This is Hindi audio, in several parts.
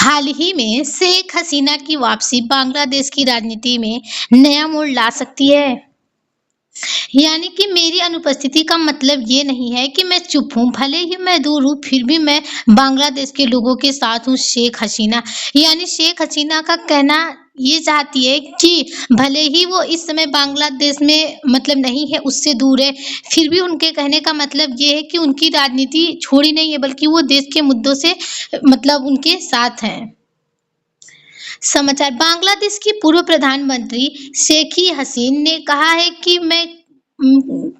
हाल ही में शेख हसीना की वापसी बांग्लादेश की राजनीति में नया मोड़ ला सकती है। यानी कि मेरी अनुपस्थिति का मतलब ये नहीं है कि मैं चुप हूँ, भले ही मैं दूर हूँ, फिर भी मैं बांग्लादेश के लोगों के साथ हूँ। शेख हसीना यानी शेख हसीना का कहना ये चाहती है कि भले ही वो इस समय बांग्लादेश में मतलब नहीं है, उससे दूर है, फिर भी उनके कहने का मतलब ये है कि उनकी राजनीति छोड़ी नहीं है, बल्कि वो देश के मुद्दों से मतलब उनके साथ हैं। समाचार बांग्लादेश की पूर्व प्रधानमंत्री शेखी हसीन ने कहा है कि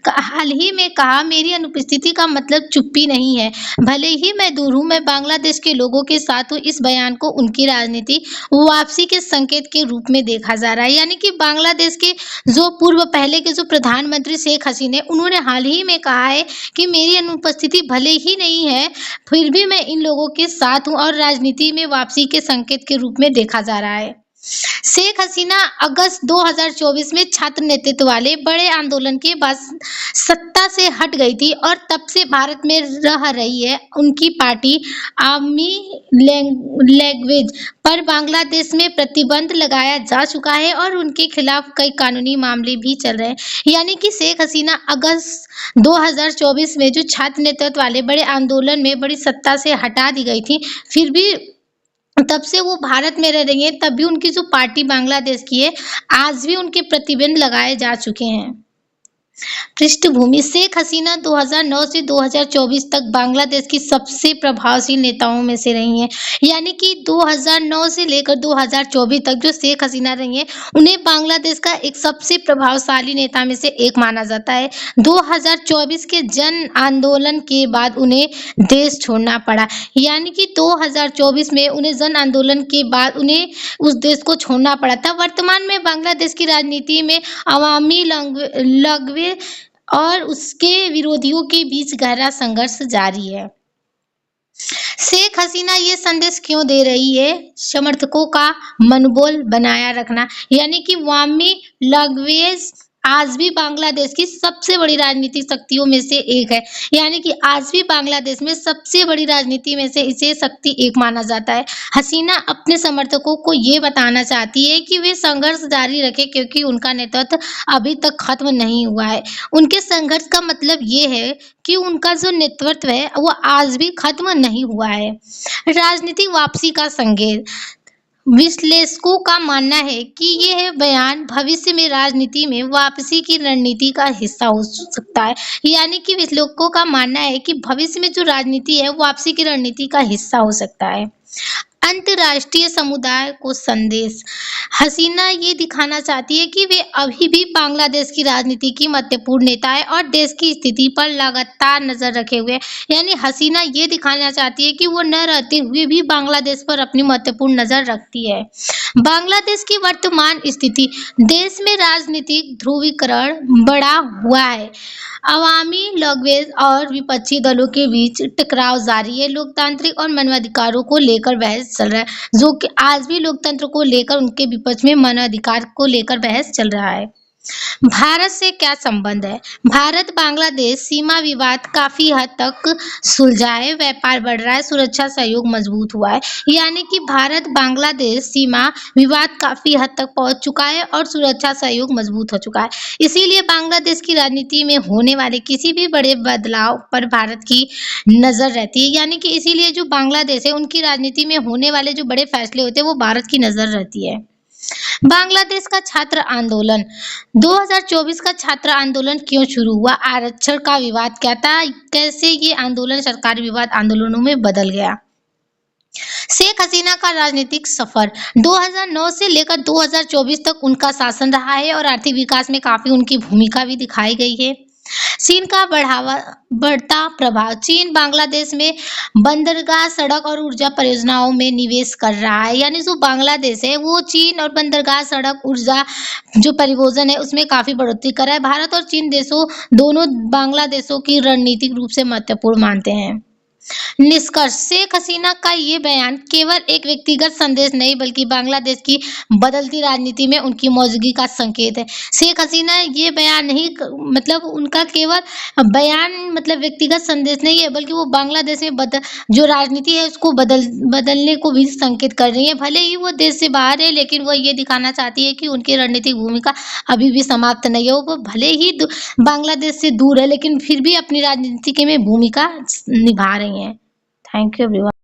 हाल ही में कहा मेरी अनुपस्थिति का मतलब चुप्पी नहीं है, भले ही मैं दूर हूँ, मैं बांग्लादेश के लोगों के साथ हूँ। इस बयान को उनकी राजनीति वापसी के संकेत के रूप में देखा जा रहा है। यानी कि बांग्लादेश के जो पहले के जो प्रधानमंत्री शेख हसीना है, उन्होंने हाल ही में कहा है कि मेरी अनुपस्थिति भले ही नहीं है, फिर भी मैं इन लोगों के साथ हूँ, और राजनीति में वापसी के संकेत के रूप में देखा जा रहा है। शेख हसीना अगस्त 2024 में छात्र नेतृत्व वाले बड़े आंदोलन के बाद सत्ता से हट गई थी, और तब से भारत में रह रही है। उनकी पार्टी आर्मी लैंग्वेज पर बांग्लादेश में प्रतिबंध लगाया जा चुका है, और उनके खिलाफ कई कानूनी मामले भी चल रहे हैं। यानी कि शेख हसीना अगस्त 2024 में जो छात्र नेतृत्व वाले बड़े आंदोलन में बड़ी सत्ता से हटा दी गई थी, फिर भी तब से वो भारत में रह रही हैं। तब भी उनकी जो पार्टी बांग्लादेश की है, आज भी उनके प्रतिबंध लगाए जा चुके हैं। पृष्ठभूमि शेख हसीना 2009 से 2024 तक बांग्लादेश की सबसे प्रभावशाली नेताओं में से रही हैं। यानी कि 2009 से लेकर 2024 तक जो शेख हसीना रही हैं, उन्हें बांग्लादेश का एक सबसे प्रभावशाली नेता में से एक माना जाता है। 2024 के जन आंदोलन के बाद उन्हें देश छोड़ना पड़ा। यानी कि 2024 में उन्हें जन आंदोलन के बाद उन्हें उस देश को छोड़ना पड़ा था। वर्तमान में बांग्लादेश की राजनीति में अवामी लग्वे और उसके विरोधियों के बीच गहरा संघर्ष जारी है। शेख हसीना ये संदेश क्यों दे रही है? समर्थकों का मनोबल बनाया रखना। यानी कि अवामी लैंग्वेज आज भी बांग्लादेश की सबसे बड़ी राजनीतिक शक्तियों में से एक है। यानी कि आज भी बांग्लादेश में सबसे बड़ी राजनीति में से इसे शक्ति एक माना जाता है। हसीना अपने समर्थकों को ये बताना चाहती है कि वे संघर्ष जारी रखें, क्योंकि उनका नेतृत्व अभी तक खत्म नहीं हुआ है। उनके संघर्ष का मतलब ये है कि उनका जो नेतृत्व है वो आज भी खत्म नहीं हुआ है। राजनीतिक वापसी का संकेत विश्लेषकों का मानना है कि यह बयान भविष्य में राजनीति में वापसी की रणनीति का हिस्सा हो सकता है। यानी कि विश्लेषकों का मानना है कि भविष्य में जो राजनीति है, वापसी की रणनीति का हिस्सा हो सकता है। अंतर्राष्ट्रीय समुदाय को संदेश हसीना ये दिखाना चाहती है कि वे अभी भी बांग्लादेश की राजनीति की महत्वपूर्ण नेता है और देश की स्थिति पर लगातार नजर रखे हुए। यानी हसीना ये दिखाना चाहती है कि वो न रहते हुए भी बांग्लादेश पर अपनी महत्वपूर्ण नजर रखती है। बांग्लादेश की वर्तमान स्थिति देश में राजनीतिक ध्रुवीकरण बढ़ा हुआ है। अवामी लैंग्वेज और विपक्षी दलों के बीच टकराव जारी है। लोकतांत्रिक और मानवाधिकारों को लेकर बहस चल रहा है, जो कि आज भी लोकतंत्र को लेकर उनके विपक्ष में मानवाधिकार को लेकर बहस चल रहा है। भारत से क्या संबंध है? भारत बांग्लादेश सीमा विवाद काफी हद तक सुलझा है, व्यापार बढ़ रहा है, सुरक्षा सहयोग मजबूत हुआ है। यानी कि भारत बांग्लादेश सीमा विवाद काफी हद तक पहुंच चुका है और सुरक्षा सहयोग मजबूत हो चुका है। इसीलिए बांग्लादेश की राजनीति में होने वाले किसी भी बड़े बदलाव पर भारत की नजर रहती है। यानी कि इसीलिए जो बांग्लादेश है, उनकी राजनीति में होने वाले जो बड़े फैसले होते हैं, वो भारत की नजर रहती है। बांग्लादेश का छात्र आंदोलन 2024 का छात्र आंदोलन क्यों शुरू हुआ? आरक्षण का विवाद क्या था? कैसे ये आंदोलन सरकारी विवाद आंदोलनों में बदल गया? शेख हसीना का राजनीतिक सफर 2009 से लेकर 2024 तक उनका शासन रहा है और आर्थिक विकास में काफी उनकी भूमिका भी दिखाई गई है। चीन का बढ़ता प्रभाव चीन बांग्लादेश में बंदरगाह, सड़क और ऊर्जा परियोजनाओं में निवेश कर रहा है। यानी जो बांग्लादेश है वो चीन और बंदरगाह, सड़क, ऊर्जा जो परियोजना है उसमें काफी बढ़ोतरी कर रहा है। भारत और चीन देशों दोनों बांग्लादेशों की रणनीतिक रूप से महत्वपूर्ण मानते हैं। निष्कर्ष शेख हसीना का ये बयान केवल एक व्यक्तिगत संदेश नहीं बल्कि बांग्लादेश की बदलती राजनीति में उनकी मौजूदगी का संकेत है। शेख हसीना ये बयान नहीं मतलब उनका केवल बयान मतलब व्यक्तिगत संदेश नहीं है बल्कि वो बांग्लादेश में जो राजनीति है उसको बदलने को भी संकेत कर रही है। भले ही वो देश से बाहर है लेकिन वो ये दिखाना चाहती है कि उनकी रणनीतिक भूमिका अभी भी समाप्त नहीं है। वो भले ही बांग्लादेश से दूर है लेकिन फिर भी अपनी राजनीति में भूमिका निभा रही हैं। Thank you everyone.